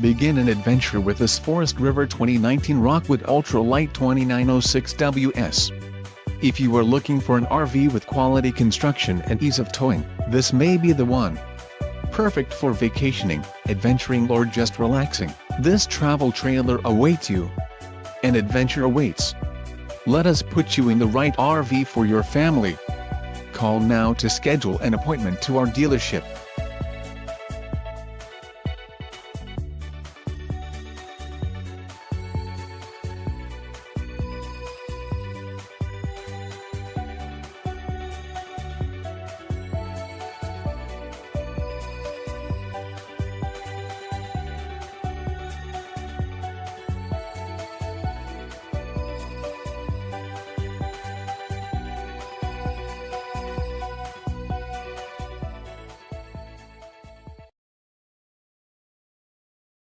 Begin an adventure with this Forest River 2019 Rockwood Ultra Lite 2906WS. If you are looking for an RV with quality construction and ease of towing, this may be the one. Perfect for vacationing, adventuring or just relaxing, this travel trailer awaits you. An adventure awaits. Let us put you in the right RV for your family. Call now to schedule an appointment to our dealership.